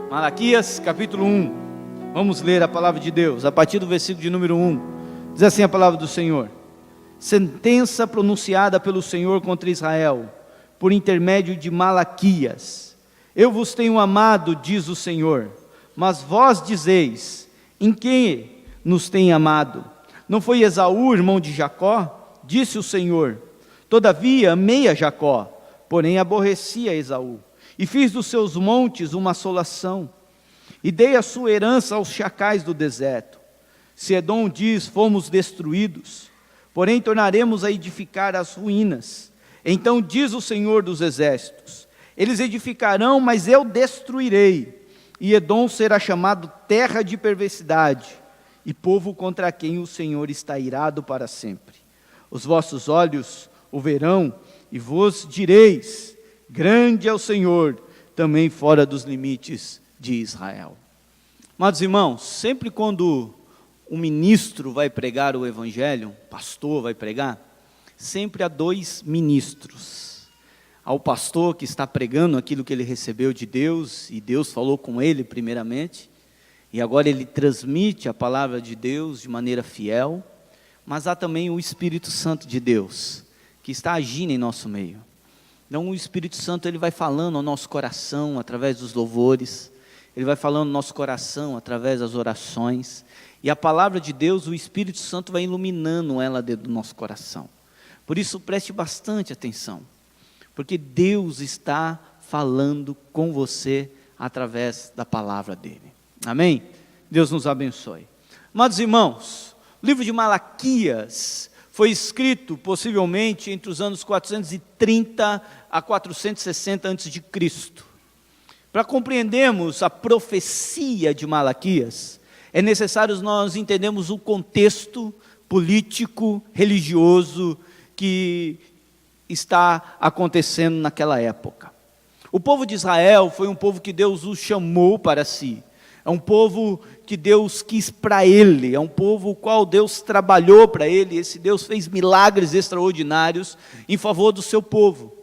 Malaquias capítulo 1, vamos ler a palavra de Deus, a partir do versículo de número 1, diz assim a palavra do Senhor: sentença pronunciada pelo Senhor contra Israel, por intermédio de Malaquias. Eu vos tenho amado, diz o Senhor, mas vós dizeis, em quem nos tem amado? Não foi Esaú, irmão de Jacó? Disse o Senhor, todavia amei a Jacó, porém aborreci a Esaú, e fiz dos seus montes uma assolação, e dei a sua herança aos chacais do deserto. Se Edom diz, fomos destruídos, porém tornaremos a edificar as ruínas. Então diz o Senhor dos exércitos, eles edificarão, mas eu destruirei, e Edom será chamado terra de perversidade, e povo contra quem o Senhor está irado para sempre. Os vossos olhos o verão, e vos direis, grande é o Senhor, também fora dos limites de Israel. Amados irmãos, sempre quando um ministro vai pregar o evangelho, pastor vai pregar, sempre há dois ministros. Há o pastor que está pregando aquilo que ele recebeu de Deus, e Deus falou com ele primeiramente, e agora ele transmite a palavra de Deus de maneira fiel, mas há também o Espírito Santo de Deus, que está agindo em nosso meio. Então o Espírito Santo ele vai falando ao nosso coração através dos louvores, ele vai falando ao nosso coração através das orações, e a palavra de Deus, o Espírito Santo vai iluminando ela dentro do nosso coração. Por isso preste bastante atenção, porque Deus está falando com você através da palavra dele. Amém? Deus nos abençoe. Amados irmãos, o livro de Malaquias foi escrito possivelmente entre os anos 430 a 460 a.C. Para compreendermos a profecia de Malaquias, é necessário nós entendermos o contexto político, religioso que está acontecendo naquela época. O povo de Israel foi um povo que Deus o chamou para si. É um povo que Deus quis para ele, é um povo o qual Deus trabalhou para ele, esse Deus fez milagres extraordinários em favor do seu povo.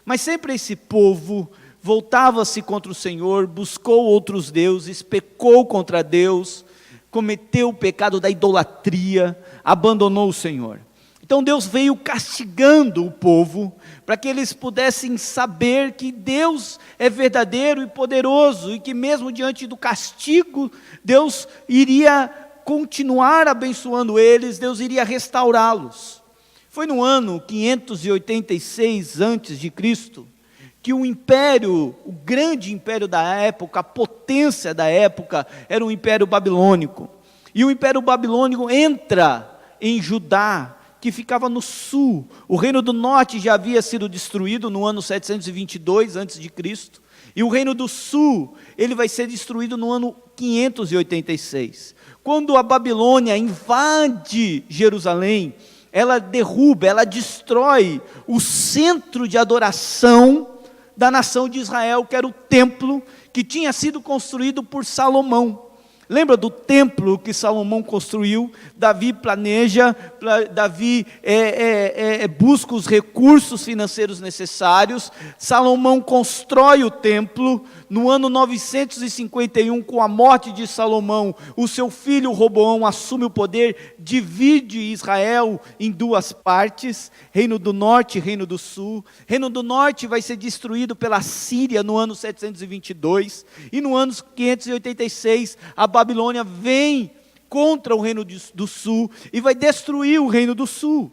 Mas sempre esse povo voltava-se contra o Senhor, buscou outros deuses, pecou contra Deus, cometeu o pecado da idolatria, abandonou o Senhor. Então Deus veio castigando o povo, para que eles pudessem saber que Deus é verdadeiro e poderoso, e que mesmo diante do castigo, Deus iria continuar abençoando eles, Deus iria restaurá-los. Foi no ano 586 a.C., que o império, o grande império da época, a potência da época, era o Império Babilônico. E o Império Babilônico entra em Judá, que ficava no sul. O reino do norte já havia sido destruído no ano 722 a.C., e o reino do sul, ele vai ser destruído no ano 586. Quando a Babilônia invade Jerusalém, ela derruba, ela destrói o centro de adoração da nação de Israel, que era o templo que tinha sido construído por Salomão. Lembra do templo que Salomão construiu? Davi planeja, Davi busca os recursos financeiros necessários, Salomão constrói o templo. No ano 951, com a morte de Salomão, o seu filho Roboão assume o poder, divide Israel em duas partes, reino do norte e reino do sul. Reino do norte vai ser destruído pela Síria no ano 722, e no ano 586, a Babilônia vem contra o reino do sul, e vai destruir o reino do sul.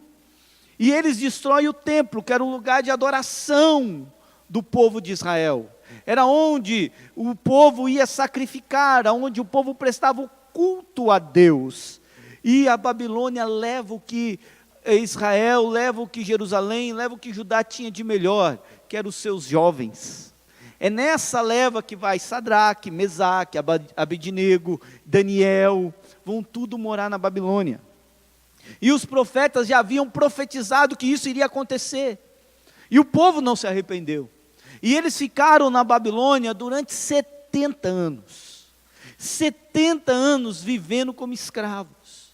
E eles destroem o templo, que era um lugar de adoração do povo de Israel. Era onde o povo ia sacrificar, onde o povo prestava o culto a Deus. E a Babilônia leva o que Israel, leva o que Jerusalém, leva o que Judá tinha de melhor, que eram os seus jovens. É nessa leva que vai Sadraque, Mesaque, Abednego, Daniel, vão tudo morar na Babilônia. E os profetas já haviam profetizado que isso iria acontecer. E o povo não se arrependeu. E eles ficaram na Babilônia durante 70 anos. 70 anos vivendo como escravos.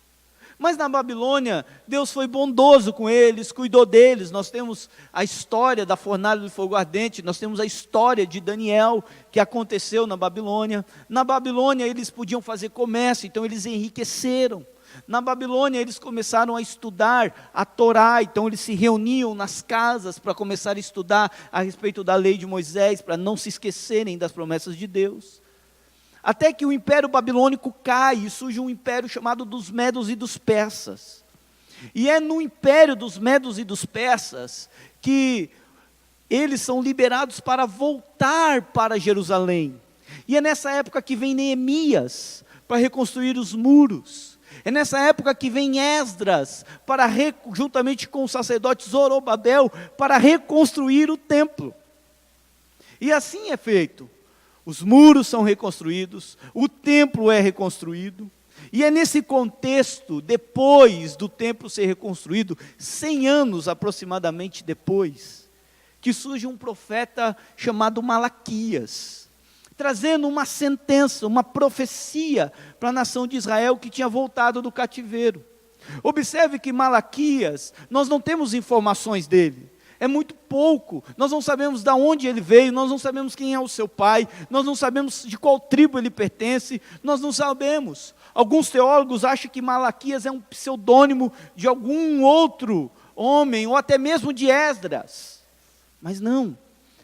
Mas na Babilônia, Deus foi bondoso com eles, cuidou deles. Nós temos a história da fornalha de fogo ardente, nós temos a história de Daniel, que aconteceu na Babilônia. Na Babilônia eles podiam fazer comércio, então eles enriqueceram. Na Babilônia eles começaram a estudar a Torá, então eles se reuniam nas casas para começar a estudar a respeito da lei de Moisés, para não se esquecerem das promessas de Deus. Até que o Império Babilônico cai e surge um império chamado dos Medos e dos Persas. E é no Império dos Medos e dos Persas que eles são liberados para voltar para Jerusalém. E é nessa época que vem Neemias para reconstruir os muros. É nessa época que vem Esdras, juntamente com o sacerdote Zorobabel, para reconstruir o templo. E assim é feito. Os muros são reconstruídos, o templo é reconstruído, e é nesse contexto, depois do templo ser reconstruído, 100 anos aproximadamente depois, que surge um profeta chamado Malaquias, trazendo uma sentença, uma profecia para a nação de Israel que tinha voltado do cativeiro. Observe que Malaquias, nós não temos informações dele. É muito pouco, nós não sabemos de onde ele veio, nós não sabemos quem é o seu pai, nós não sabemos de qual tribo ele pertence, nós não sabemos. Alguns teólogos acham que Malaquias é um pseudônimo de algum outro homem, ou até mesmo de Esdras, mas não,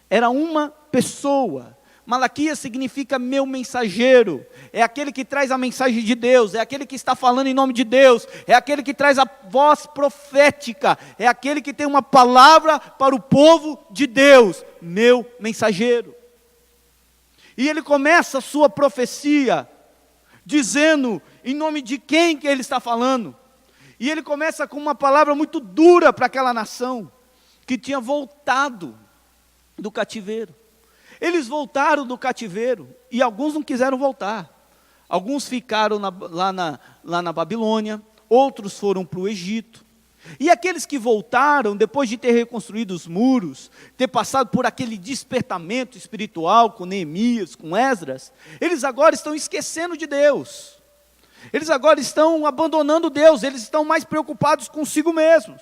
era uma pessoa. Malaquias significa meu mensageiro, é aquele que traz a mensagem de Deus, é aquele que está falando em nome de Deus, é aquele que traz a voz profética, é aquele que tem uma palavra para o povo de Deus, meu mensageiro. E ele começa a sua profecia, dizendo em nome de quem que ele está falando, e ele começa com uma palavra muito dura para aquela nação, que tinha voltado do cativeiro. Eles voltaram do cativeiro, e alguns não quiseram voltar. Alguns ficaram lá na Babilônia, outros foram para o Egito. E aqueles que voltaram, depois de ter reconstruído os muros, ter passado por aquele despertamento espiritual com Neemias, com Esdras, eles agora estão esquecendo de Deus. Eles agora estão abandonando Deus, eles estão mais preocupados consigo mesmos.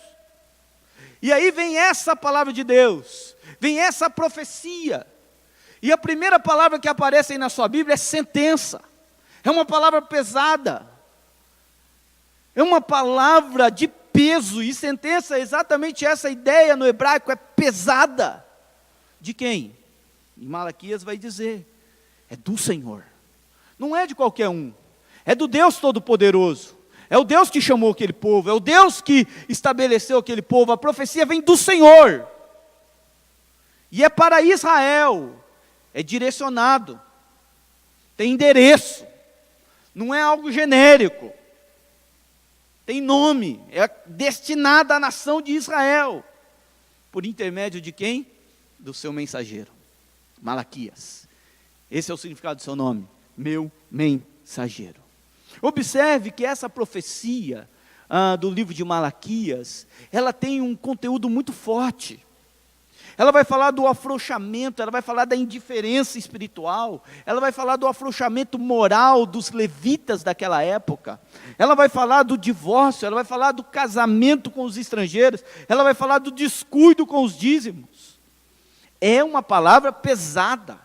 E aí vem essa palavra de Deus, vem essa profecia. E a primeira palavra que aparece aí na sua Bíblia é sentença. É uma palavra pesada. É uma palavra de peso. E sentença é exatamente essa ideia no hebraico, é pesada. De quem? E Malaquias vai dizer, é do Senhor. Não é de qualquer um. É do Deus Todo-Poderoso. É o Deus que chamou aquele povo. É o Deus que estabeleceu aquele povo. A profecia vem do Senhor. E é para Israel. É direcionado, tem endereço, não é algo genérico, tem nome, é destinada à nação de Israel, por intermédio de quem? Do seu mensageiro, Malaquias. Esse é o significado do seu nome, meu mensageiro. Observe que essa profecia do livro de Malaquias, ela tem um conteúdo muito forte. Ela vai falar do afrouxamento, ela vai falar da indiferença espiritual, ela vai falar do afrouxamento moral dos levitas daquela época, ela vai falar do divórcio, ela vai falar do casamento com os estrangeiros, ela vai falar do descuido com os dízimos. É uma palavra pesada.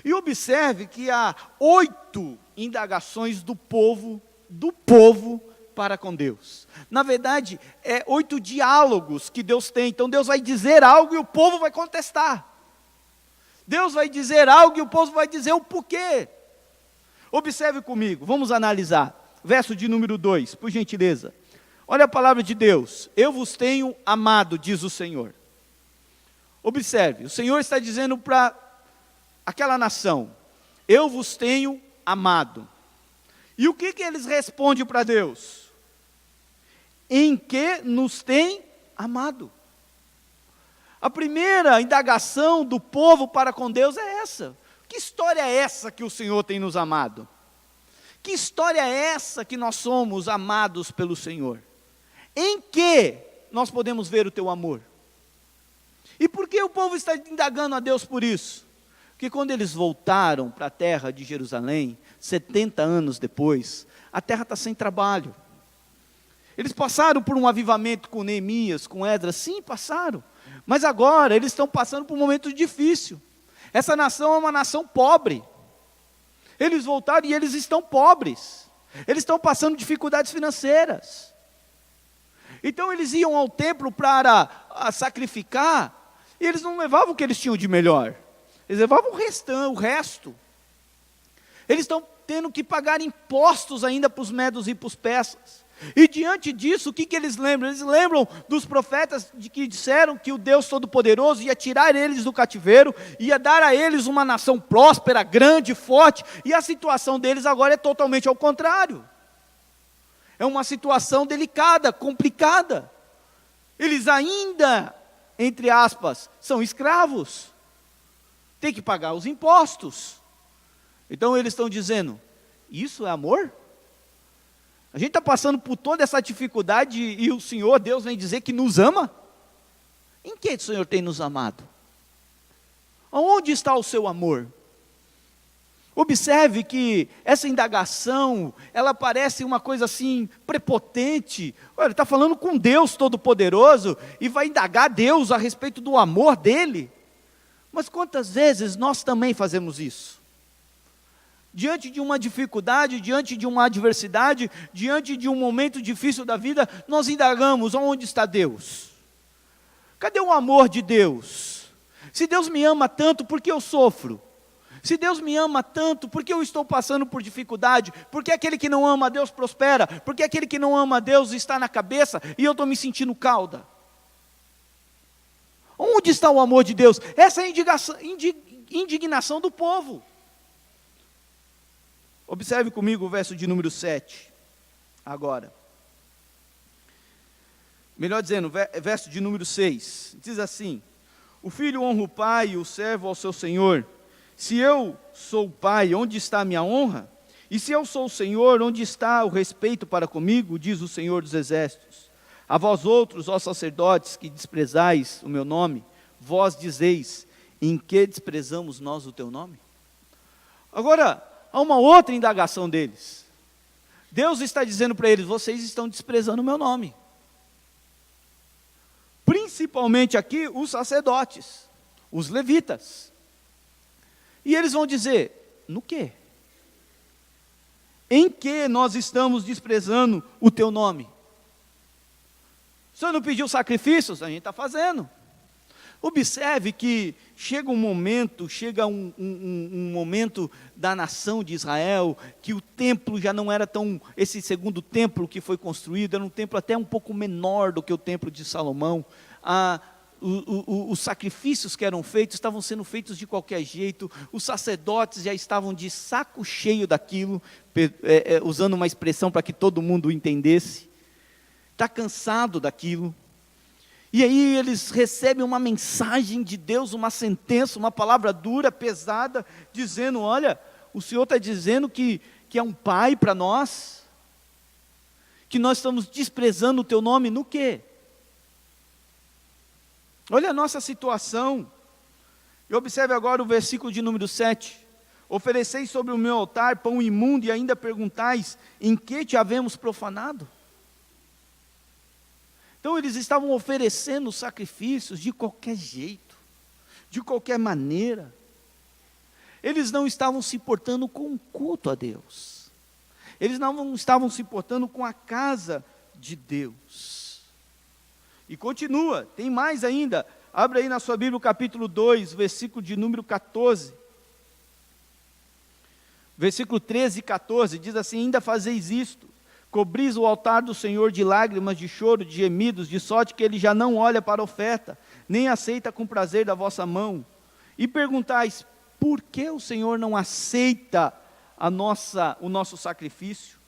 E observe que há 8 indagações do povo para com Deus. Na verdade, 8 diálogos que Deus tem. Então Deus vai dizer algo e o povo vai contestar. Deus vai dizer algo e o povo vai dizer o porquê. Observe comigo, vamos analisar. Verso de número 2, por gentileza. Olha a palavra de Deus. Eu vos tenho amado, diz o Senhor. Observe, o Senhor está dizendo para aquela nação, eu vos tenho amado. E o que eles respondem para Deus? Em que nos tem amado. A primeira indagação do povo para com Deus é essa. Que história é essa que o Senhor tem nos amado? Que história é essa que nós somos amados pelo Senhor? Em que nós podemos ver o teu amor? E por que o povo está indagando a Deus por isso? Porque quando eles voltaram para a terra de Jerusalém, 70 anos depois, a terra está sem trabalho. Eles passaram por um avivamento com Neemias, com Esdras, sim, passaram. Mas agora eles estão passando por um momento difícil. Essa nação é uma nação pobre. Eles voltaram e eles estão pobres. Eles estão passando dificuldades financeiras. Então eles iam ao templo para sacrificar, e eles não levavam o que eles tinham de melhor. Eles levavam o resto. Eles estão tendo que pagar impostos ainda para os medos e para os persas. E diante disso, o que eles lembram? Eles lembram dos profetas que disseram que o Deus Todo-Poderoso ia tirar eles do cativeiro, ia dar a eles uma nação próspera, grande, forte, e a situação deles agora é totalmente ao contrário. É uma situação delicada, complicada. Eles ainda, entre aspas, são escravos. Tem que pagar os impostos. Então eles estão dizendo, isso é amor? A gente está passando por toda essa dificuldade e o Senhor, Deus, vem dizer que nos ama? Em que o Senhor tem nos amado? Onde está o seu amor? Observe que essa indagação, ela parece uma coisa assim, prepotente. Olha, ele está falando com Deus Todo-Poderoso e vai indagar Deus a respeito do amor dele. Mas quantas vezes nós também fazemos isso? Diante de uma dificuldade, diante de uma adversidade, diante de um momento difícil da vida, nós indagamos, onde está Deus? Cadê o amor de Deus? Se Deus me ama tanto, por que eu sofro? Se Deus me ama tanto, por que eu estou passando por dificuldade? Por que aquele que não ama a Deus prospera? Por que aquele que não ama a Deus está na cabeça e eu estou me sentindo cauda? Onde está o amor de Deus? Essa é a indignação do povo. Observe comigo o verso de número 7, agora. Melhor dizendo, verso de número 6, diz assim: o filho honra o pai e o servo ao seu senhor. Se eu sou o pai, onde está a minha honra? E se eu sou o Senhor, onde está o respeito para comigo? Diz o Senhor dos Exércitos. A vós outros, ó sacerdotes, que desprezais o meu nome, vós dizeis, em que desprezamos nós o teu nome? Agora, há uma outra indagação deles. Deus está dizendo para eles, vocês estão desprezando o meu nome. Principalmente aqui, os sacerdotes, os levitas. E eles vão dizer, no quê? Em que nós estamos desprezando o teu nome? O Senhor não pediu sacrifícios? A gente está fazendo. Observe que chega um momento da nação de Israel, que o templo já não era tão, esse segundo templo que foi construído, era um templo até um pouco menor do que o templo de Salomão. Os sacrifícios que eram feitos, estavam sendo feitos de qualquer jeito, os sacerdotes já estavam de saco cheio daquilo, usando uma expressão para que todo mundo entendesse, está cansado daquilo. E aí eles recebem uma mensagem de Deus, uma sentença, uma palavra dura, pesada, dizendo, olha, o Senhor está dizendo que é um pai para nós, que nós estamos desprezando o teu nome no quê? Olha a nossa situação, e observe agora o versículo de número 7, ofereceis sobre o meu altar pão imundo e ainda perguntais, em que te havemos profanado? Então eles estavam oferecendo sacrifícios de qualquer jeito, de qualquer maneira. Eles não estavam se portando com o culto a Deus. Eles não estavam se portando com a casa de Deus. E continua, tem mais ainda. Abre aí na sua Bíblia o capítulo 2, versículo de número 14. Versículo 13 e 14, diz assim, ainda fazeis isto. Cobris o altar do Senhor de lágrimas, de choro, de gemidos, de sorte que Ele já não olha para a oferta, nem aceita com prazer da vossa mão. E perguntais, por que o Senhor não aceita o nosso sacrifício?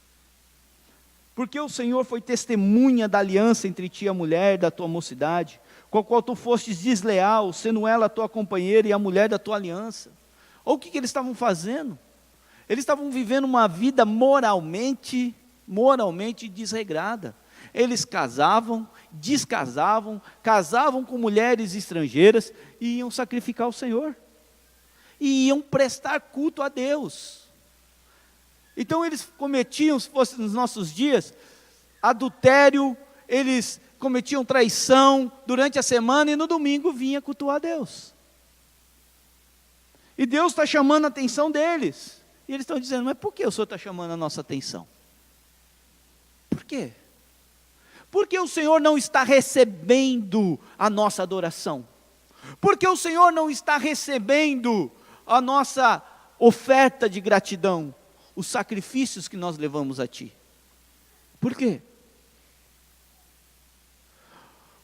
Porque o Senhor foi testemunha da aliança entre ti e a mulher da tua mocidade, com a qual tu fostes desleal, sendo ela a tua companheira e a mulher da tua aliança. Olha o que eles estavam fazendo. Eles estavam vivendo uma vida moralmente desregrada. Eles casavam, descasavam, casavam com mulheres estrangeiras e iam sacrificar o Senhor. E iam prestar culto a Deus. Então eles cometiam, se fosse nos nossos dias, adultério, eles cometiam traição durante a semana e no domingo vinha cultuar a Deus. E Deus está chamando a atenção deles. E eles estão dizendo, mas por que o Senhor está chamando a nossa atenção? Por quê? Porque o Senhor não está recebendo a nossa adoração? Porque o Senhor não está recebendo a nossa oferta de gratidão, os sacrifícios que nós levamos a Ti? Por quê?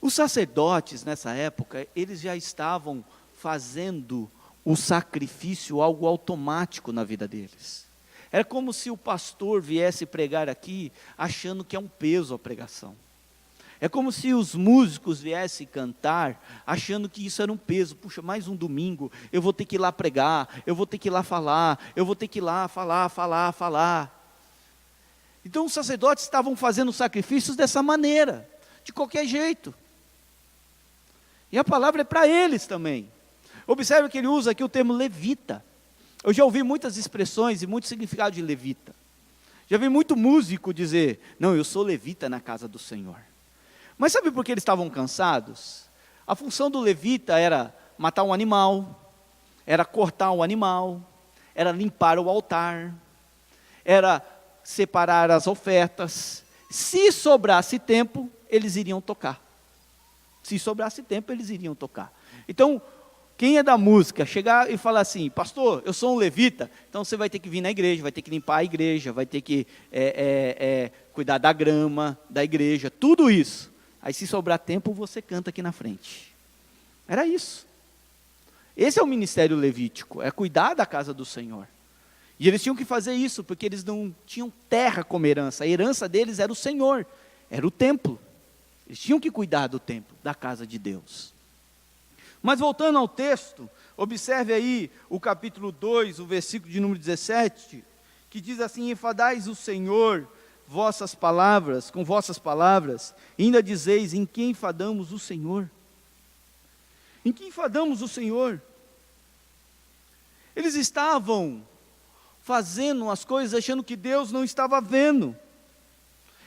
Os sacerdotes nessa época, eles já estavam fazendo o sacrifício algo automático na vida deles. Era como se o pastor viesse pregar aqui achando que é um peso a pregação. É como se os músicos viessem cantar achando que isso era um peso. Puxa, mais um domingo, eu vou ter que ir lá pregar, eu vou ter que ir lá falar, eu vou ter que ir lá falar. Então os sacerdotes estavam fazendo sacrifícios dessa maneira, de qualquer jeito. E a palavra é para eles também. Observe que ele usa aqui o termo levita. Eu já ouvi muitas expressões e muito significado de levita. Já vi muito músico dizer, não, eu sou levita na casa do Senhor. Mas sabe por que eles estavam cansados? A função do levita era matar um animal, era cortar um animal, era limpar o altar, era separar as ofertas. Se sobrasse tempo, eles iriam tocar. Se sobrasse tempo, eles iriam tocar. Então, quem é da música, chegar e falar assim, pastor, eu sou um levita, então você vai ter que vir na igreja, vai ter que limpar a igreja, vai ter que cuidar da grama da igreja, tudo isso. Aí se sobrar tempo, você canta aqui na frente. Era isso. Esse é o ministério levítico, é cuidar da casa do Senhor. E eles tinham que fazer isso, porque eles não tinham terra como herança, a herança deles era o Senhor, era o templo. Eles tinham que cuidar do templo, da casa de Deus. Mas voltando ao texto, observe aí o capítulo 2, o versículo de número 17, que diz assim, enfadais o Senhor com vossas palavras, e ainda dizeis, em que enfadamos o Senhor? Em que enfadamos o Senhor? Eles estavam fazendo as coisas achando que Deus não estava vendo.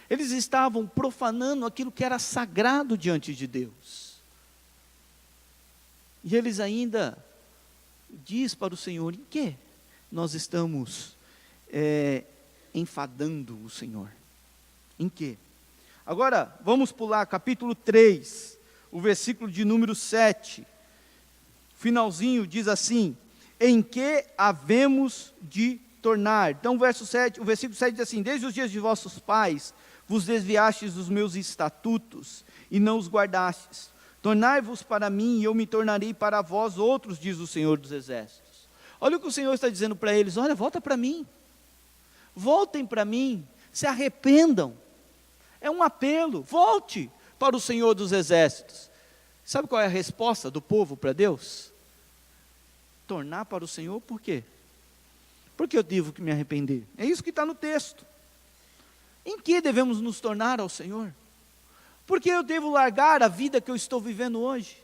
Eles estavam profanando aquilo que era sagrado diante de Deus. E eles ainda diz para o Senhor, em que nós estamos enfadando o Senhor? Em que? Agora, vamos pular capítulo 3, o versículo de número 7. Finalzinho diz assim, em que havemos de tornar? Então o versículo 7 diz assim, desde os dias de vossos pais, vos desviastes dos meus estatutos, e não os guardastes. Tornai-vos para mim, e eu me tornarei para vós outros, diz o Senhor dos Exércitos. Olha o que o Senhor está dizendo para eles, olha, volta para mim. Voltem para mim, se arrependam. É um apelo, volte para o Senhor dos Exércitos. Sabe qual é a resposta do povo para Deus? Tornar para o Senhor, por quê? Porque eu devo que me arrepender. É isso que está no texto. Em que devemos nos tornar ao Senhor? Porque eu devo largar a vida que eu estou vivendo hoje.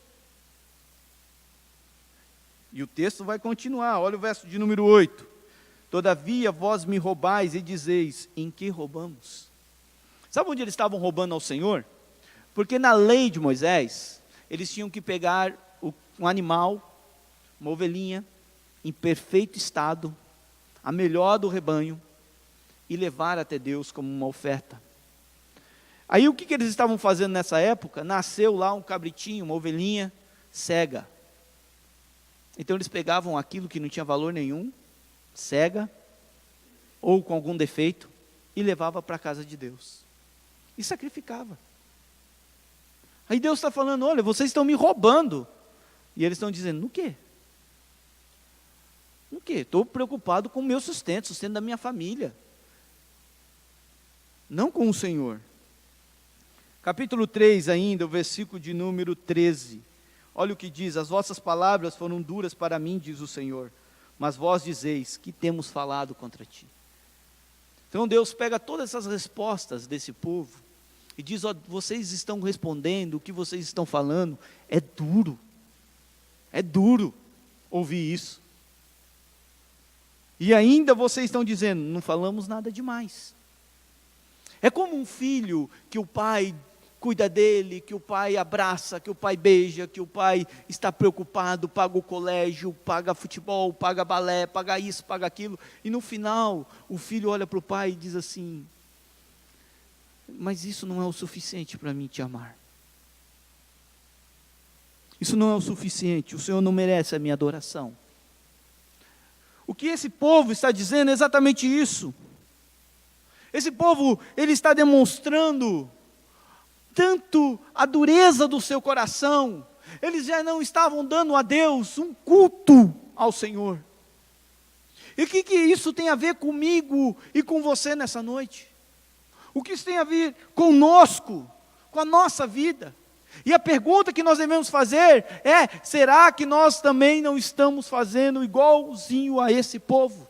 E o texto vai continuar, olha o verso de número 8. Todavia vós me roubais e dizeis, em que roubamos? Sabe onde eles estavam roubando ao Senhor? Porque na lei de Moisés, eles tinham que pegar um animal, uma ovelhinha, em perfeito estado, a melhor do rebanho, e levar até Deus como uma oferta. Aí o que eles estavam fazendo nessa época? Nasceu lá um cabritinho, uma ovelhinha cega. Então eles pegavam aquilo que não tinha valor nenhum, cega, ou com algum defeito, e levava para a casa de Deus. E sacrificava. Aí Deus está falando, olha, vocês estão me roubando. E eles estão dizendo, no quê? No quê? Estou preocupado com o meu sustento da minha família. Não com o Senhor. Capítulo 3 ainda, o versículo de número 13. Olha o que diz, as vossas palavras foram duras para mim, diz o Senhor, mas vós dizeis, que temos falado contra ti. Então Deus pega todas essas respostas desse povo, e diz, ó, vocês estão respondendo, o que vocês estão falando, é duro ouvir isso. E ainda vocês estão dizendo, não falamos nada demais. É como um filho que o pai cuida dele, que o pai abraça, que o pai beija, que o pai está preocupado, paga o colégio, paga futebol, paga balé, paga isso, paga aquilo. E no final, o filho olha para o pai e diz assim, mas isso não é o suficiente para mim te amar. Isso não é o suficiente, o Senhor não merece a minha adoração. O que esse povo está dizendo é exatamente isso. Esse povo, ele está demonstrando tanto a dureza do seu coração, eles já não estavam dando a Deus um culto ao Senhor. E o que isso tem a ver comigo e com você nessa noite? O que isso tem a ver conosco, com a nossa vida? E a pergunta que nós devemos fazer é, será que nós também não estamos fazendo igualzinho a esse povo?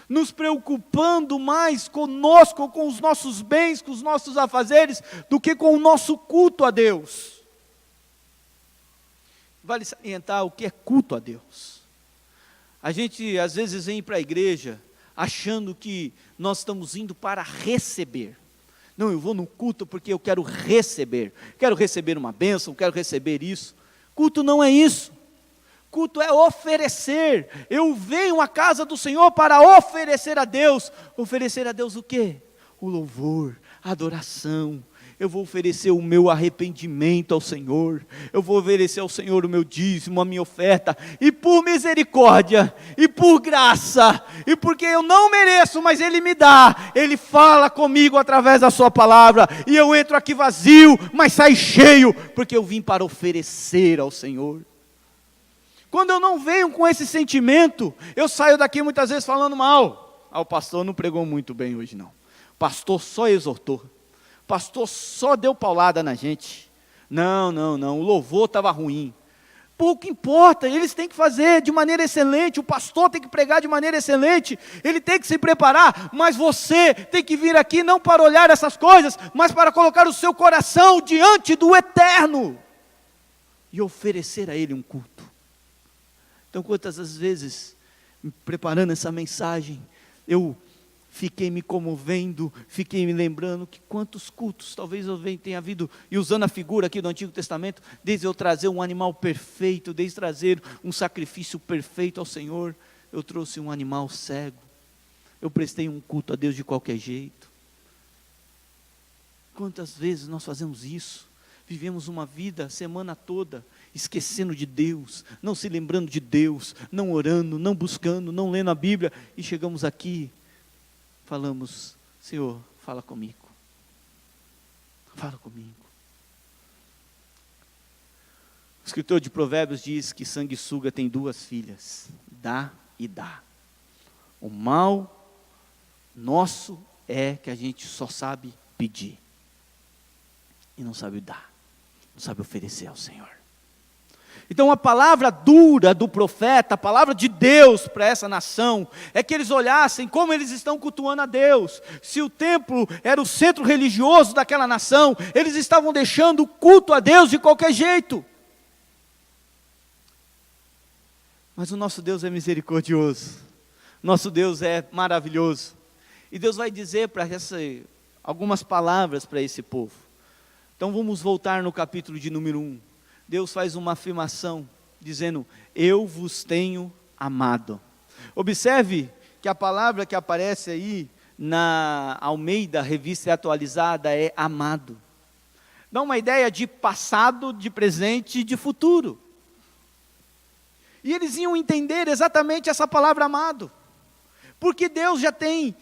Nos preocupando mais conosco, com os nossos bens, com os nossos afazeres, do que com o nosso culto a Deus. Vale salientar o que é culto a Deus. A gente às vezes vem para a igreja achando que nós estamos indo para receber. Não, eu vou no culto porque eu quero receber uma bênção, quero receber isso. Culto não é isso. Culto é oferecer. Eu venho à casa do Senhor para oferecer a Deus. Oferecer a Deus o quê? O louvor, a adoração. Eu vou oferecer o meu arrependimento ao Senhor. Eu vou oferecer ao Senhor o meu dízimo, a minha oferta. E por misericórdia, e por graça, e porque eu não mereço, mas Ele me dá. Ele fala comigo através da sua palavra. E eu entro aqui vazio, mas saio cheio, porque eu vim para oferecer ao Senhor. Quando eu não venho com esse sentimento, eu saio daqui muitas vezes falando mal. O pastor não pregou muito bem hoje não. O pastor só exortou. O pastor só deu paulada na gente. Não, o louvor estava ruim. Pouco importa, eles têm que fazer de maneira excelente, o pastor tem que pregar de maneira excelente, ele tem que se preparar, mas você tem que vir aqui não para olhar essas coisas, mas para colocar o seu coração diante do Eterno e oferecer a Ele um culto. Então, quantas as vezes, preparando essa mensagem, eu fiquei me comovendo, fiquei me lembrando que quantos cultos talvez eu tenha havido, e usando a figura aqui do Antigo Testamento, desde eu trazer um animal perfeito, desde trazer um sacrifício perfeito ao Senhor, eu trouxe um animal cego, eu prestei um culto a Deus de qualquer jeito. Quantas vezes nós fazemos isso? Vivemos uma vida, a semana toda, esquecendo de Deus, não se lembrando de Deus, não orando, não buscando, não lendo a Bíblia, e chegamos aqui, falamos, Senhor, fala comigo. Fala comigo. O escritor de Provérbios diz que sanguessuga tem duas filhas, dá e dá. O mal nosso é que a gente só sabe pedir. E não sabe dar, não sabe oferecer ao Senhor. Então a palavra dura do profeta, a palavra de Deus para essa nação, é que eles olhassem como eles estão cultuando a Deus. Se o templo era o centro religioso daquela nação, eles estavam deixando o culto a Deus de qualquer jeito. Mas o nosso Deus é misericordioso, nosso Deus é maravilhoso. E Deus vai dizer algumas palavras para esse povo. Então vamos voltar no capítulo de número 1. Deus faz uma afirmação, dizendo, eu vos tenho amado. Observe que a palavra que aparece aí, na Almeida, revista atualizada, é amado. Dá uma ideia de passado, de presente e de futuro. E eles iam entender exatamente essa palavra amado. Porque Deus já tem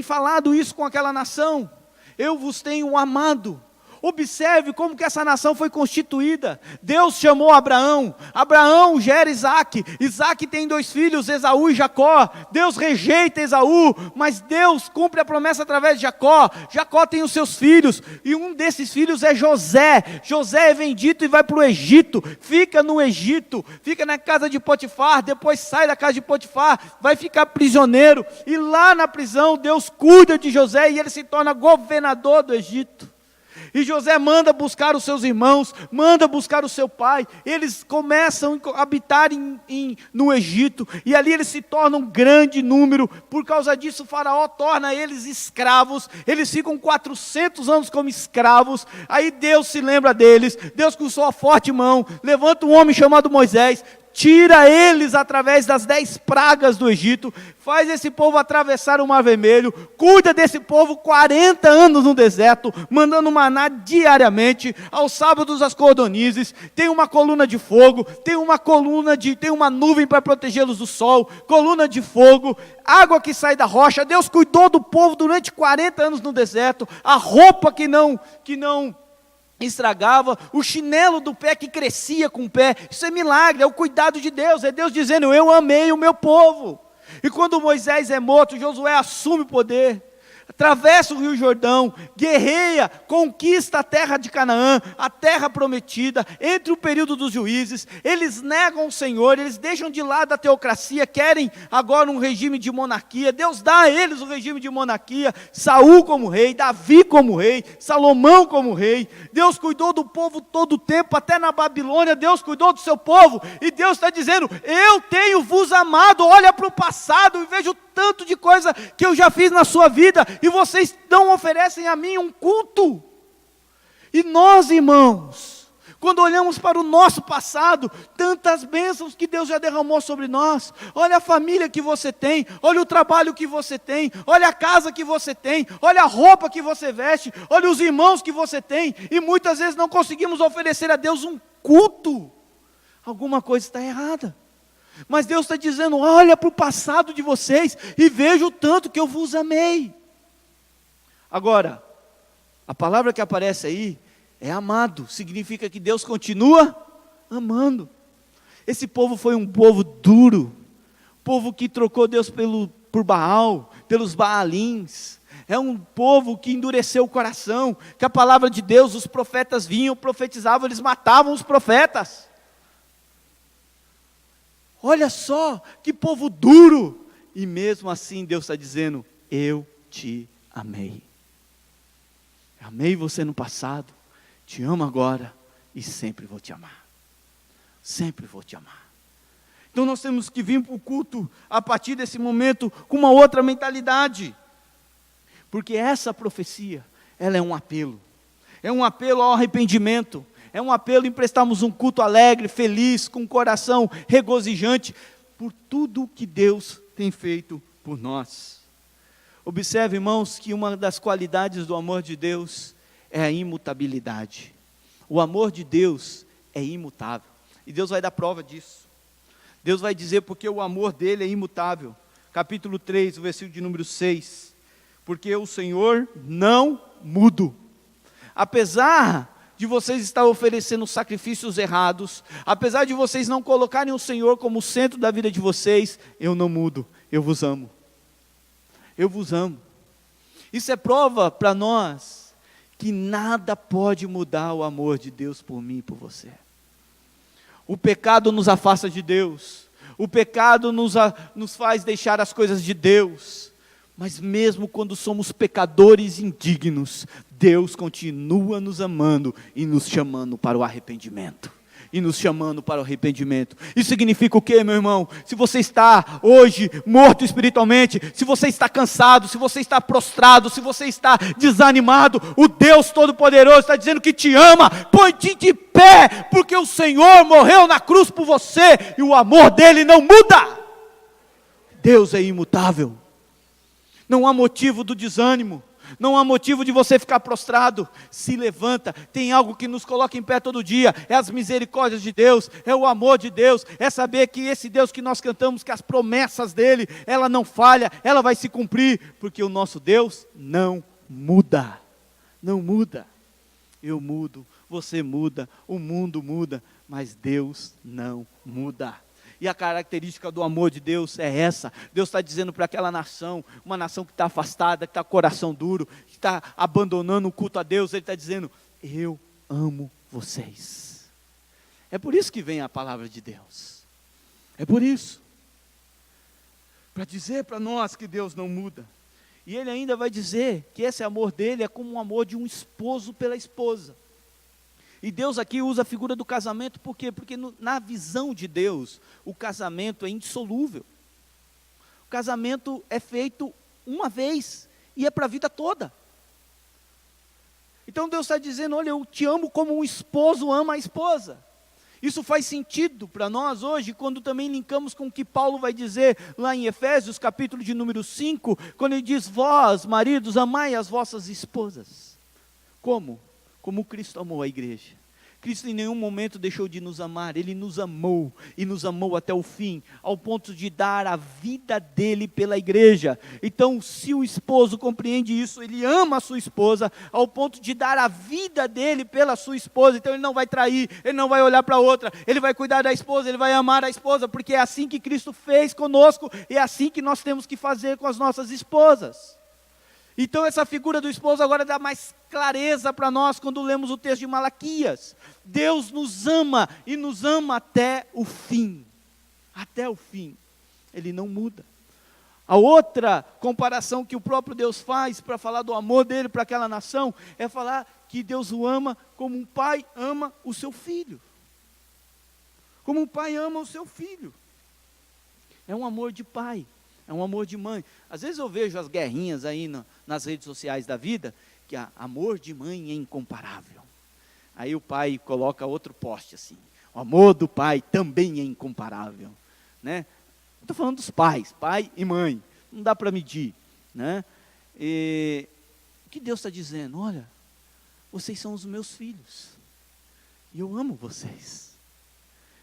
falado isso com aquela nação. Eu vos tenho amado. Observe como que essa nação foi constituída. Deus chamou Abraão, Abraão gera Isaque, Isaque tem 2 filhos, Esaú e Jacó. Deus rejeita Esaú, mas Deus cumpre a promessa através de Jacó. Jacó tem os seus filhos, e um desses filhos é José. José é vendido e vai para o Egito, fica no Egito, fica na casa de Potifar, depois sai da casa de Potifar, vai ficar prisioneiro, e lá na prisão Deus cuida de José, e ele se torna governador do Egito. E José manda buscar os seus irmãos, manda buscar o seu pai. Eles começam a habitar no Egito, e ali eles se tornam um grande número. Por causa disso, o faraó torna eles escravos. Eles ficam 400 anos como escravos. Aí Deus se lembra deles. Deus, com sua forte mão, levanta um homem chamado Moisés, tira eles através das 10 pragas do Egito, faz esse povo atravessar o Mar Vermelho, cuida desse povo 40 anos no deserto, mandando maná diariamente, aos sábados as cordonizes, tem uma coluna de fogo, tem uma nuvem para protegê-los do sol, coluna de fogo, água que sai da rocha. Deus cuidou do povo durante 40 anos no deserto, a roupa que não estragava, o chinelo do pé que crescia com o pé. Isso é milagre, é o cuidado de Deus, é Deus dizendo: eu amei o meu povo. E quando Moisés é morto, Josué assume o poder, atravessa o rio Jordão, guerreia, conquista a terra de Canaã, a terra prometida. Entre o período dos juízes, eles negam o Senhor, eles deixam de lado a teocracia, querem agora um regime de monarquia. Deus dá a eles o regime de monarquia, Saul como rei, Davi como rei, Salomão como rei. Deus cuidou do povo todo o tempo, até na Babilônia Deus cuidou do seu povo, e Deus está dizendo: eu tenho vos amado. Olha para o passado e veja o tanto de coisa que eu já fiz na sua vida, e vocês não oferecem a mim um culto. E nós, irmãos, quando olhamos para o nosso passado, tantas bênçãos que Deus já derramou sobre nós. Olha a família que você tem, olha o trabalho que você tem, olha a casa que você tem, olha a roupa que você veste, olha os irmãos que você tem, e muitas vezes não conseguimos oferecer a Deus um culto. Alguma coisa está errada. Mas Deus está dizendo: olha para o passado de vocês e veja o tanto que eu vos amei. Agora, a palavra que aparece aí é amado, significa que Deus continua amando. Esse povo foi um povo duro, povo que trocou Deus por Baal, pelos Baalins. É um povo que endureceu o coração, que a palavra de Deus, os profetas vinham, profetizavam, eles matavam os profetas. Olha só, que povo duro, e mesmo assim Deus está dizendo: eu te amei. Amei você no passado, te amo agora, e sempre vou te amar. Sempre vou te amar. Então nós temos que vir para o culto, a partir desse momento, com uma outra mentalidade. Porque essa profecia, ela é um apelo ao arrependimento. É um apelo em prestarmos um culto alegre, feliz, com o coração regozijante, por tudo que Deus tem feito por nós. Observe, irmãos, que uma das qualidades do amor de Deus é a imutabilidade. O amor de Deus é imutável, e Deus vai dar prova disso. Deus vai dizer porque o amor dele é imutável. Capítulo 3, o versículo de número 6. Porque o Senhor não muda. Apesar de vocês estar oferecendo sacrifícios errados, apesar de vocês não colocarem o Senhor como o centro da vida de vocês, eu não mudo, eu vos amo. Eu vos amo. Isso é prova para nós que nada pode mudar o amor de Deus por mim e por você. O pecado nos afasta de Deus, o pecado nos faz deixar as coisas de Deus. Mas mesmo quando somos pecadores indignos, Deus continua nos amando e nos chamando para o arrependimento. Isso significa o quê, meu irmão? Se você está hoje morto espiritualmente, se você está cansado, se você está prostrado, se você está desanimado, o Deus Todo-Poderoso está dizendo que te ama. Põe-te de pé, porque o Senhor morreu na cruz por você, e o amor dele não muda. Deus é imutável. Não há motivo do desânimo, não há motivo de você ficar prostrado. Se levanta. Tem algo que nos coloca em pé todo dia, é as misericórdias de Deus, é o amor de Deus, é saber que esse Deus que nós cantamos, que as promessas dele, ela não falha, ela vai se cumprir, porque o nosso Deus não muda. Não muda. Eu mudo, você muda, o mundo muda, mas Deus não muda. E a característica do amor de Deus é essa. Deus está dizendo para aquela nação, uma nação que está afastada, que está com o coração duro, que está abandonando o culto a Deus, Ele está dizendo: eu amo vocês. É por isso que vem a palavra de Deus. É por isso. Para dizer para nós que Deus não muda. E ele ainda vai dizer que esse amor dele é como o amor de um esposo pela esposa. E Deus aqui usa a figura do casamento, por quê? Porque na visão de Deus, o casamento é indissolúvel. O casamento é feito uma vez e é para a vida toda. Então Deus está dizendo, olha, eu te amo como um esposo ama a esposa. Isso faz sentido para nós hoje, quando também linkamos com o que Paulo vai dizer lá em Efésios, capítulo de número 5, quando ele diz, vós, maridos, amai as vossas esposas. Como? Como Cristo amou a igreja. Cristo em nenhum momento deixou de nos amar, Ele nos amou, e nos amou até o fim, ao ponto de dar a vida dele pela igreja. Então, se o esposo compreende isso, ele ama a sua esposa, ao ponto de dar a vida dele pela sua esposa. Então ele não vai trair, ele não vai olhar para outra, ele vai cuidar da esposa, ele vai amar a esposa, porque é assim que Cristo fez conosco, e é assim que nós temos que fazer com as nossas esposas. Então essa figura do esposo agora dá mais clareza para nós quando lemos o texto de Malaquias. Deus nos ama e nos ama até o fim. Até o fim. Ele não muda. A outra comparação que o próprio Deus faz para falar do amor dele para aquela nação é falar que Deus o ama como um pai ama o seu filho. Como um pai ama o seu filho. É um amor de pai. É um amor de mãe. Às vezes eu vejo as guerrinhas aí nas redes sociais da vida, que amor de mãe é incomparável. Aí o pai coloca outro poste assim, o amor do pai também é incomparável, né? Estou falando dos pais, pai e mãe, não dá para medir, né? E o que Deus está dizendo? Olha, vocês são os meus filhos, e eu amo vocês.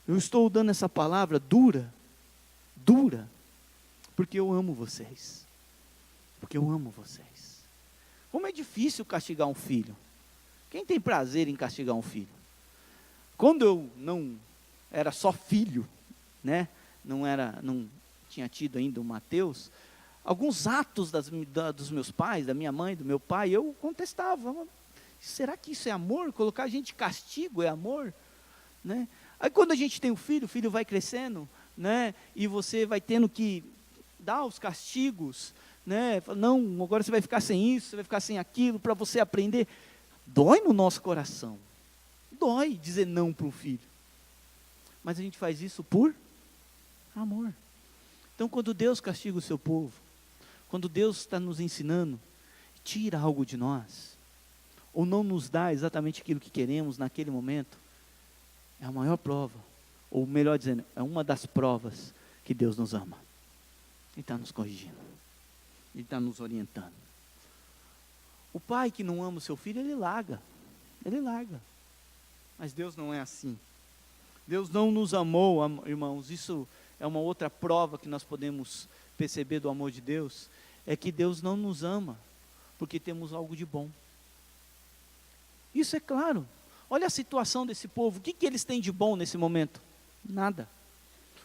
Eu estou dando essa palavra dura, porque eu amo vocês. Porque eu amo vocês. Como é difícil castigar um filho. Quem tem prazer em castigar um filho? Quando eu não era só filho, né? Não tinha tido ainda o Mateus, alguns atos dos meus pais, da minha mãe, do meu pai, eu contestava. Será que isso é amor? Colocar a gente de castigo é amor? Né? Aí quando a gente tem o filho vai crescendo, né? E você vai tendo que dar os castigos, né? Não, agora você vai ficar sem isso, você vai ficar sem aquilo, para você aprender. Dói no nosso coração. Dói dizer não para um filho. Mas a gente faz isso por amor. Então quando Deus castiga o seu povo, quando Deus está nos ensinando, tira algo de nós, ou não nos dá exatamente aquilo que queremos naquele momento, é a maior prova, ou melhor dizendo, é uma das provas que Deus nos ama. Ele está nos corrigindo. Ele está nos orientando. O pai que não ama o seu filho, ele larga. Ele larga. Mas Deus não é assim. Deus não nos amou, irmãos. Isso é uma outra prova que nós podemos perceber do amor de Deus. É que Deus não nos ama porque temos algo de bom. Isso é claro. Olha a situação desse povo. O que eles têm de bom nesse momento? Nada.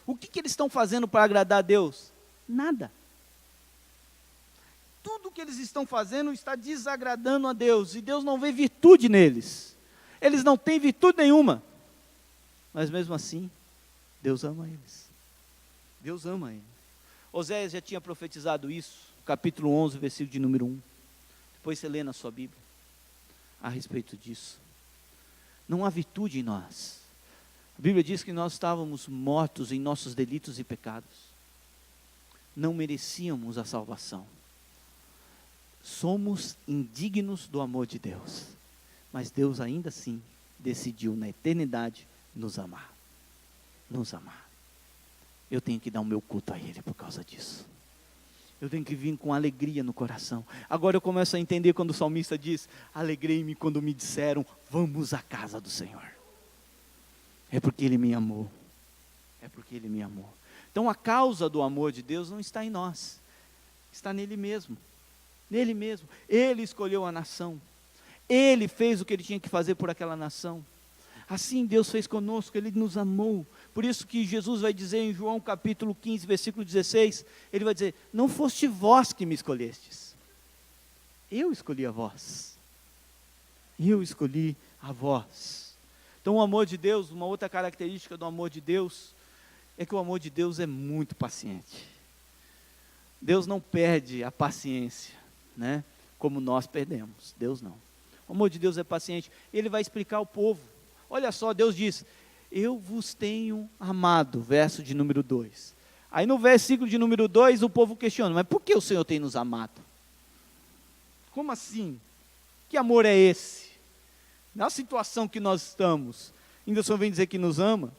O que eles estão fazendo para agradar a Deus? Nada. Tudo que eles estão fazendo está desagradando a Deus, e Deus não vê virtude neles. Eles não têm virtude nenhuma. Mas mesmo assim, Deus ama eles. Deus ama eles. Oséias já tinha profetizado isso, capítulo 11, versículo de número 1. Depois você lê na sua Bíblia a respeito disso. Não há virtude em nós. A Bíblia diz que nós estávamos mortos em nossos delitos e pecados. Não merecíamos a salvação. Somos indignos do amor de Deus. Mas Deus ainda assim decidiu na eternidade nos amar. Nos amar. Eu tenho que dar o meu culto a Ele por causa disso. Eu tenho que vir com alegria no coração. Agora eu começo a entender quando o salmista diz: alegrei-me quando me disseram, vamos à casa do Senhor. É porque Ele me amou. É porque Ele me amou. Então a causa do amor de Deus não está em nós. Está nele mesmo. Nele mesmo. Ele escolheu a nação. Ele fez o que Ele tinha que fazer por aquela nação. Assim Deus fez conosco, Ele nos amou. Por isso que Jesus vai dizer em João capítulo 15, versículo 16, Ele vai dizer: não foste vós que me escolhestes, eu escolhi a vós. Eu escolhi a vós. Então o amor de Deus, uma outra característica do amor de Deus, é que o amor de Deus é muito paciente. Deus não perde a paciência. né? Como nós perdemos, Deus não. O amor de Deus é paciente. Ele vai explicar ao povo. Olha só, Deus diz: eu vos tenho amado, verso de número 2. Aí no versículo de número 2, o povo questiona: mas por que o Senhor tem nos amado? Como assim? Que amor é esse? Na situação que nós estamos, ainda o Senhor vem dizer que nos ama?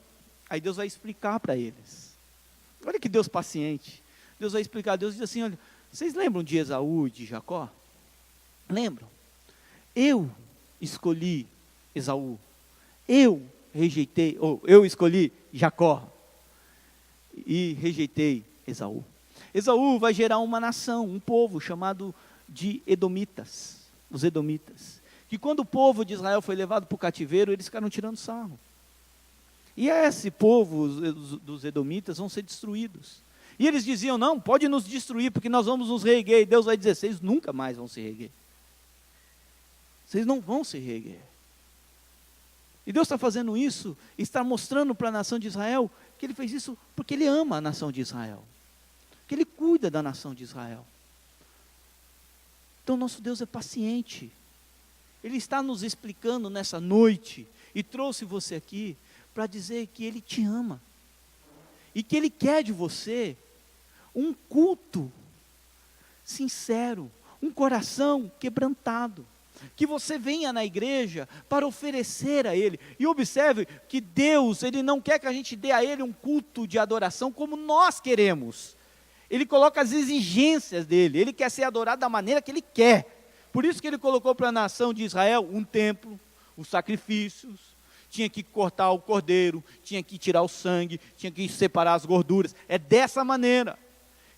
Aí Deus vai explicar para eles. Olha que Deus paciente. Deus vai explicar. Deus diz assim: olha, vocês lembram de Esaú e de Jacó? Lembram? Eu escolhi Esaú. Eu escolhi Jacó e rejeitei Esaú. Esaú vai gerar uma nação, um povo chamado de Edomitas, os Edomitas, que quando o povo de Israel foi levado para o cativeiro, eles ficaram tirando sarro. E esse povo dos Edomitas vão ser destruídos. E eles diziam: não, pode nos destruir, porque nós vamos nos reerguer. E Deus vai dizer: vocês nunca mais vão se reerguer. Vocês não vão se reerguer. E Deus está fazendo isso, está mostrando para a nação de Israel que Ele fez isso porque Ele ama a nação de Israel, que Ele cuida da nação de Israel. Então nosso Deus é paciente. Ele está nos explicando nessa noite, e trouxe você aqui para dizer que Ele te ama, e que Ele quer de você um culto sincero, um coração quebrantado, que você venha na igreja para oferecer a Ele. E observe que Deus, Ele não quer que a gente dê a Ele um culto de adoração como nós queremos. Ele coloca as exigências dEle, Ele quer ser adorado da maneira que Ele quer. Por isso que Ele colocou para a nação de Israel um templo, os sacrifícios, tinha que cortar o cordeiro, tinha que tirar o sangue, tinha que separar as gorduras. É dessa maneira.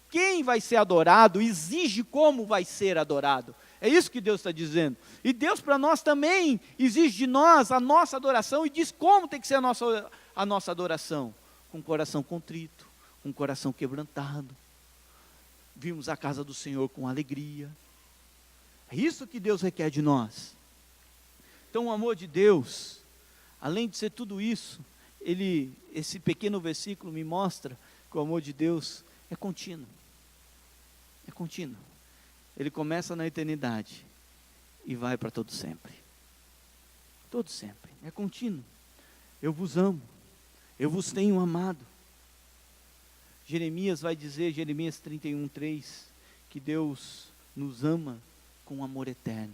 Quem vai ser adorado exige como vai ser adorado. É isso que Deus está dizendo. E Deus para nós também exige de nós a nossa adoração e diz como tem que ser a nossa adoração. Com o coração contrito, com o coração quebrantado. Vimos a casa do Senhor com alegria. É isso que Deus requer de nós. Então o amor de Deus, além de ser tudo isso, esse pequeno versículo me mostra que o amor de Deus é contínuo. É contínuo. Ele começa na eternidade e vai para todo sempre. Todo sempre. É contínuo. Eu vos amo. Eu vos tenho amado. Jeremias vai dizer, Jeremias 31:3, que Deus nos ama com amor eterno.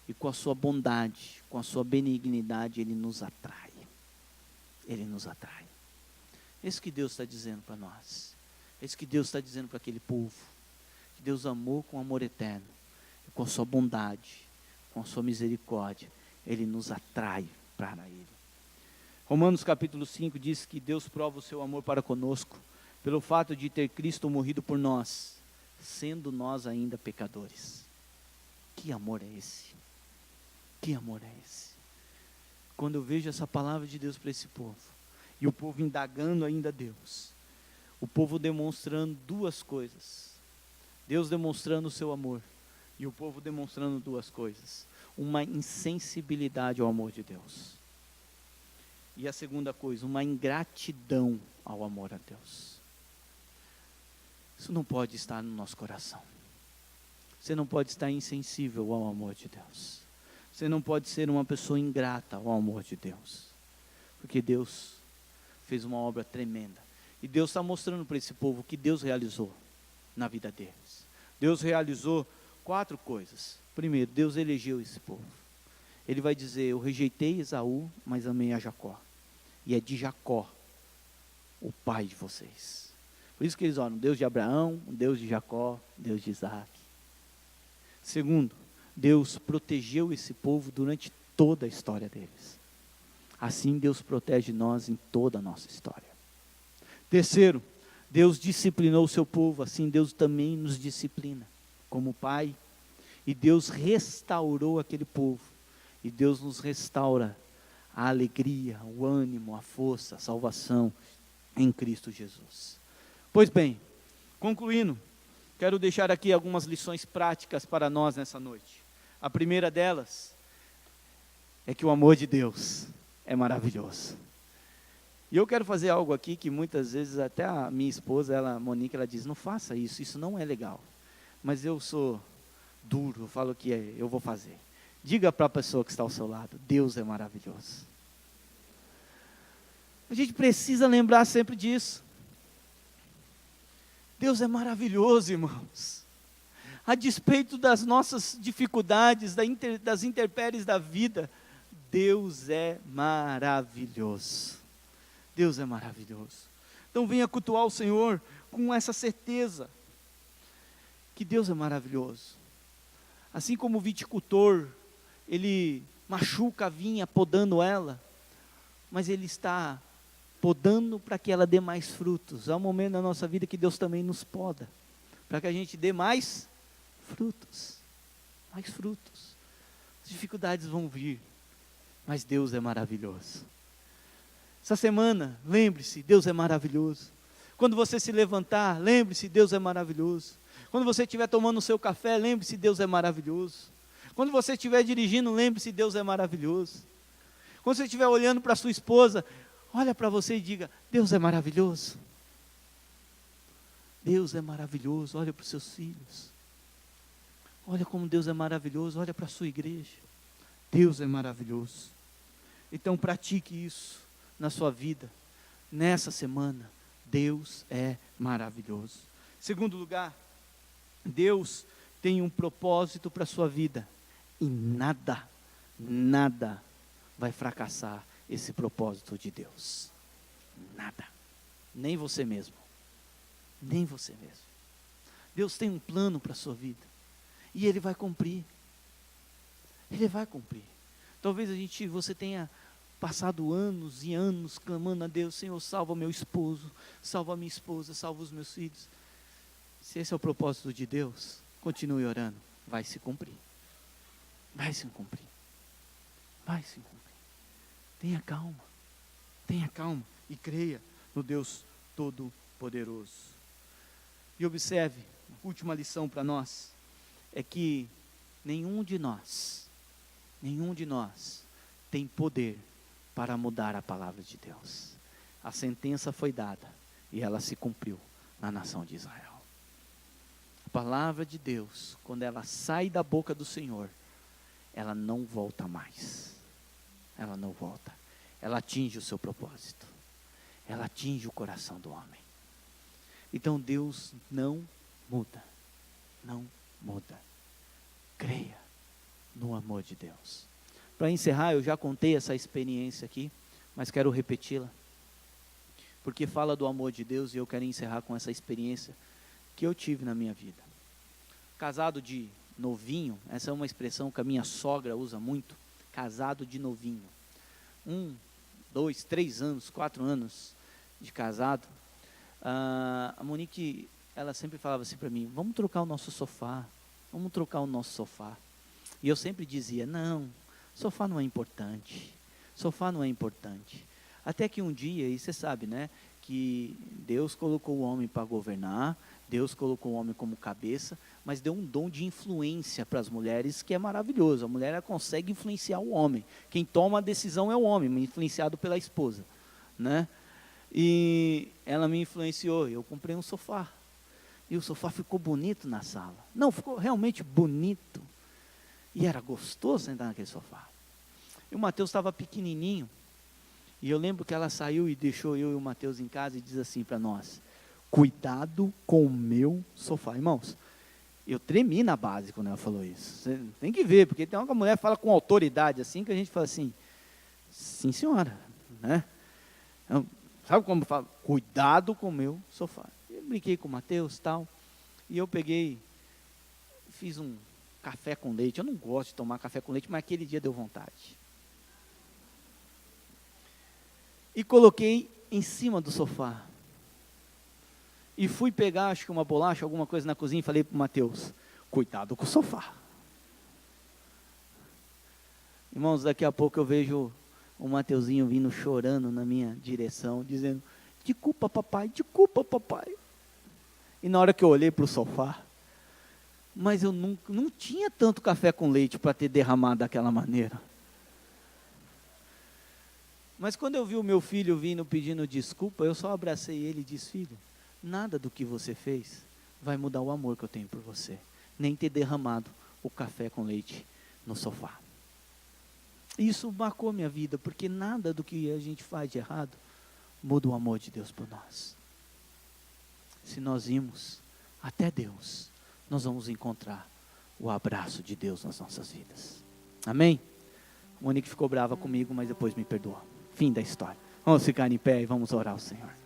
E com a sua bondade, com a sua benignidade, Ele nos atrai. Ele nos atrai. É isso que Deus está dizendo para nós. É isso que Deus está dizendo para aquele povo. Que Deus amou com amor eterno, e com a sua bondade, com a sua misericórdia, Ele nos atrai para Ele. Romanos capítulo 5 diz que Deus prova o seu amor para conosco, pelo fato de ter Cristo morrido por nós, sendo nós ainda pecadores. Que amor é esse? Que amor é esse? Quando eu vejo essa palavra de Deus para esse povo, e o povo indagando ainda a Deus, o povo demonstrando duas coisas. Deus demonstrando o seu amor, e o povo demonstrando duas coisas: uma insensibilidade ao amor de Deus, e a segunda coisa, uma ingratidão ao amor a Deus. Isso não pode estar no nosso coração. Você não pode estar insensível ao amor de Deus. Você não pode ser uma pessoa ingrata ao amor de Deus, porque Deus fez uma obra tremenda, e Deus está mostrando para esse povo o que Deus realizou na vida deles. Deus realizou 4 coisas. Primeiro, Deus elegeu esse povo. Ele vai dizer: eu rejeitei Esaú, mas amei a Jacó, e é de Jacó o pai de vocês. Por isso que eles oram: Deus de Abraão, Deus de Jacó, Deus de Isaac. Segundo, Deus protegeu esse povo durante toda a história deles. Assim Deus protege nós em toda a nossa história. Terceiro, Deus disciplinou o seu povo, assim Deus também nos disciplina como Pai. E Deus restaurou aquele povo, e Deus nos restaura a alegria, o ânimo, a força, a salvação em Cristo Jesus. Pois bem, concluindo, quero deixar aqui algumas lições práticas para nós nessa noite. A primeira delas é que o amor de Deus é maravilhoso. E eu quero fazer algo aqui que muitas vezes até a minha esposa, Monique, ela diz: não faça isso, isso não é legal. Mas eu sou duro, eu falo que eu vou fazer. Diga para a pessoa que está ao seu lado, Deus é maravilhoso. A gente precisa lembrar sempre disso. Deus é maravilhoso, irmãos. A despeito das nossas dificuldades, das intempéries da vida, Deus é maravilhoso. Deus é maravilhoso. Então venha cultuar o Senhor com essa certeza, que Deus é maravilhoso. Assim como o viticultor, ele machuca a vinha podando ela, mas ele está podando para que ela dê mais frutos. Há um momento na nossa vida que Deus também nos poda, para que a gente dê mais frutos. Mais frutos. As dificuldades vão vir, mas Deus é maravilhoso. Essa semana, lembre-se, Deus é maravilhoso. Quando você se levantar, lembre-se, Deus é maravilhoso. Quando você estiver tomando o seu café, lembre-se, Deus é maravilhoso. Quando você estiver dirigindo, lembre-se, Deus é maravilhoso. Quando você estiver olhando para a sua esposa, olha para você e diga, Deus é maravilhoso. Deus é maravilhoso, olha para os seus filhos. Olha como Deus é maravilhoso, olha para a sua igreja. Deus é maravilhoso. Então pratique isso na sua vida, nessa semana. Deus é maravilhoso. Segundo lugar, Deus tem um propósito para a sua vida. E nada vai fracassar esse propósito de Deus. Nada. Nem você mesmo. Nem você mesmo. Deus tem um plano para a sua vida. E Ele vai cumprir. Ele vai cumprir. Talvez você tenha passado anos e anos clamando a Deus, Senhor, salva meu esposo, salva a minha esposa, salva os meus filhos. Se esse é o propósito de Deus, continue orando, vai se cumprir. Vai se cumprir. Vai se cumprir. Tenha calma e creia no Deus Todo-Poderoso. E observe, a última lição para nós, é que nenhum de nós tem poder para mudar a palavra de Deus. A sentença foi dada e ela se cumpriu na nação de Israel. A palavra de Deus, quando ela sai da boca do Senhor, ela não volta mais. Ela não volta. Ela atinge o seu propósito. Ela atinge o coração do homem. Então Deus não muda. Não muda. Creia no amor de Deus. Para encerrar, eu já contei essa experiência aqui, mas quero repeti-la. Porque fala do amor de Deus e eu quero encerrar com essa experiência que eu tive na minha vida. Casado de novinho, essa é uma expressão que a minha sogra usa muito, casado de novinho. 1, 2, 3 anos, 4 anos de casado. A Monique, ela sempre falava assim para mim, vamos trocar o nosso sofá. E eu sempre dizia, não, sofá não é importante. Até que um dia, e você sabe, né, que Deus colocou o homem para governar, Deus colocou o homem como cabeça, mas deu um dom de influência para as mulheres que é maravilhoso. A mulher ela consegue influenciar o homem. Quem toma a decisão é o homem, influenciado pela esposa, né? E ela me influenciou, eu comprei um sofá. E o sofá ficou bonito na sala. Não, ficou realmente bonito. E era gostoso sentar naquele sofá. E o Mateus estava pequenininho. E eu lembro que ela saiu e deixou eu e o Mateus em casa e diz assim para nós, cuidado com o meu sofá. Irmãos, eu tremi na base quando ela falou isso. Você tem que ver, porque tem uma mulher que fala com autoridade assim, que a gente fala assim, sim senhora, né? Então, sabe como fala? Cuidado com o meu sofá. Eu brinquei com o Mateus e tal, e eu peguei, fiz um café com leite. Eu não gosto de tomar café com leite, mas aquele dia deu vontade. E coloquei em cima do sofá. E fui pegar, acho que uma bolacha, alguma coisa na cozinha, e falei para o Mateus, cuidado com o sofá. Irmãos, daqui a pouco eu vejo o Mateuzinho vindo chorando na minha direção, dizendo, desculpa papai. E na hora que eu olhei para o sofá, mas eu não tinha tanto café com leite para ter derramado daquela maneira. Mas quando eu vi o meu filho vindo pedindo desculpa, eu só abracei ele e disse, filho, nada do que você fez vai mudar o amor que eu tenho por você, nem ter derramado o café com leite no sofá. Isso marcou minha vida, porque nada do que a gente faz de errado muda o amor de Deus por nós. Se nós irmos até Deus, nós vamos encontrar o abraço de Deus nas nossas vidas. Amém? Monique ficou brava comigo, mas depois me perdoou. Fim da história. Vamos ficar em pé e vamos orar ao Senhor.